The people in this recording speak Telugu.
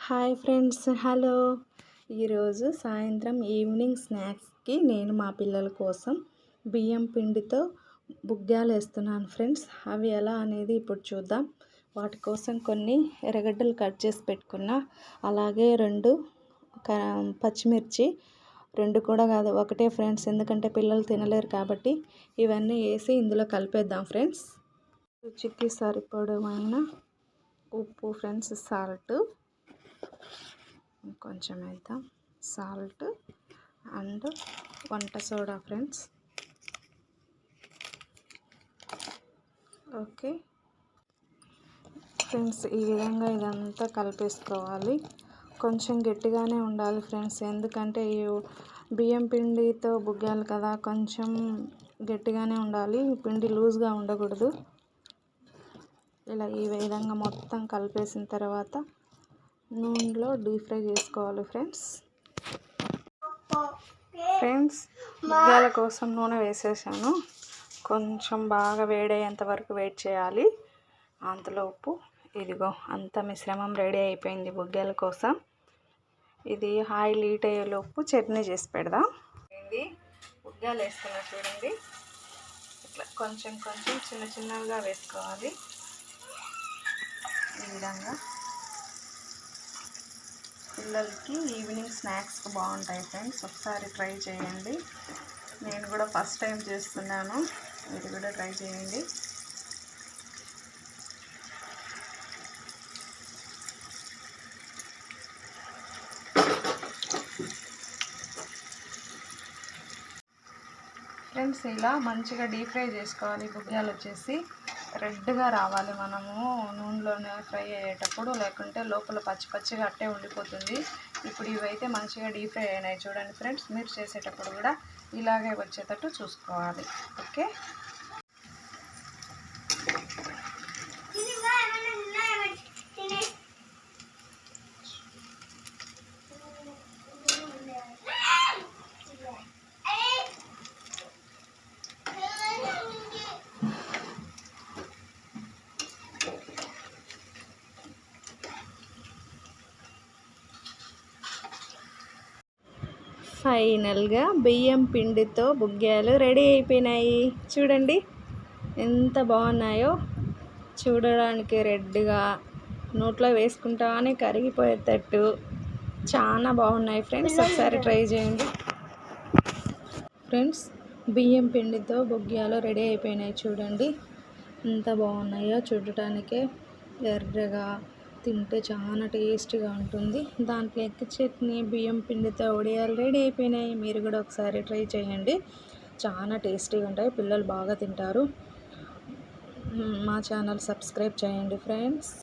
Hi friends, hello. ఈరోజు సాయంత్రం ఈవినింగ్ స్నాక్స్కి నేను మా పిల్లల కోసం బియ్యం పిండితో బుగ్గాలు వేస్తున్నాను ఫ్రెండ్స్. అవి ఎలా అనేది ఇప్పుడు చూద్దాం. వాటి కోసం కొన్ని ఎర్రగడ్డలు కట్ చేసి పెట్టుకున్న, అలాగే 2 పచ్చిమిర్చి, 2 కూడా కాదు ఒకటే ఫ్రెండ్స్, ఎందుకంటే పిల్లలు తినలేరు కాబట్టి ఇవన్నీ వేసి ఇందులో కలిపేద్దాం ఫ్రెండ్స్. రుచికి సరిపడమైన ఉప్పు ఫ్రెండ్స్, సాల్ట్ కొంచెం వేద్దాం, సాల్ట్ అండ్ వంట సోడా ఫ్రెండ్స్. ఓకే ఫ్రెండ్స్, ఈ విధంగా ఇదంతా కలిపేసుకోవాలి. కొంచెం గట్టిగానే ఉండాలి ఫ్రెండ్స్, ఎందుకంటే ఈ బియ్యం పిండితో బుగ్గాలు కదా, కొంచెం గట్టిగానే ఉండాలి, పిండి లూజ్గా ఉండకూడదు. ఇలా ఈ విధంగా మొత్తం కలిపేసిన తర్వాత నూనెలో డీప్ ఫ్రై చేసుకోవాలి ఫ్రెండ్స్. బుగ్గాల కోసం నూనె వేసేసాను. కొంచెం బాగా వేడయ్యేంత వరకు వెయిట్ చేయాలి. అంతలోపు ఇదిగో అంత మిశ్రమం రెడీ అయిపోయింది బుగ్గాల కోసం. ఇది ఆయిల్ హీట్ అయ్యేలోపు చట్నీ చేసి పెడదాం. బుగ్గాలు వేస్తున్నా చూడండి, ఇట్లా కొంచెం కొంచెం చిన్న చిన్నగా వేసుకోవాలి. ఈ విధంగా పిల్లలకి ఈవినింగ్ స్నాక్స్కి బాగుంటాయి ఫ్రెండ్స్, ఒకసారి ట్రై చేయండి. నేను కూడా ఫస్ట్ టైం చేస్తున్నాను, మీరు కూడా ట్రై చేయండి. ఫ్రెండ్స్, ఇలా మంచిగా డీప్ ఫ్రై చేసుకోవాలి. బుగ్గాలు వచ్చేసి రెడ్గా రావాలి మనము నూనెలోనే ఫ్రై అయ్యేటప్పుడు, లేకుంటే లోపల పచ్చి పచ్చిగా అట్టే ఉండిపోతుంది. ఇప్పుడు ఇవైతే మంచిగా డీప్ ఫ్రై అయినాయి చూడండి ఫ్రెండ్స్. మీరు చేసేటప్పుడు కూడా ఇలాగే వచ్చేటట్టు చూసుకోవాలి. ఓకే, ఫైనల్గా బియ్యం పిండితో బుగ్గాలు రెడీ అయిపోయినాయి. చూడండి ఎంత బాగున్నాయో, చూడడానికి రెడ్గా, నోట్లో వేసుకుంటానే కరిగిపోయేటట్టు చాలా బాగున్నాయి ఫ్రెండ్స్. ఒకసారి ట్రై చేయండి ఫ్రెండ్స్. బియ్యం పిండితో బుగ్గాలు రెడీ అయిపోయినాయి చూడండి ఎంత బాగున్నాయో. చూడటానికే ఎర్రగా, తింటే చాలా టేస్టీగా ఉంటుంది. దాంట్లోకి చట్నీ, బియ్యం పిండితో వడియాలు రెడీ అయిపోయినాయి. మీరు కూడా ఒకసారి ట్రై చేయండి, చాలా టేస్టీగా ఉంటాయి, పిల్లలు బాగా తింటారు. మా ఛానల్ సబ్స్క్రైబ్ చేయండి ఫ్రెండ్స్.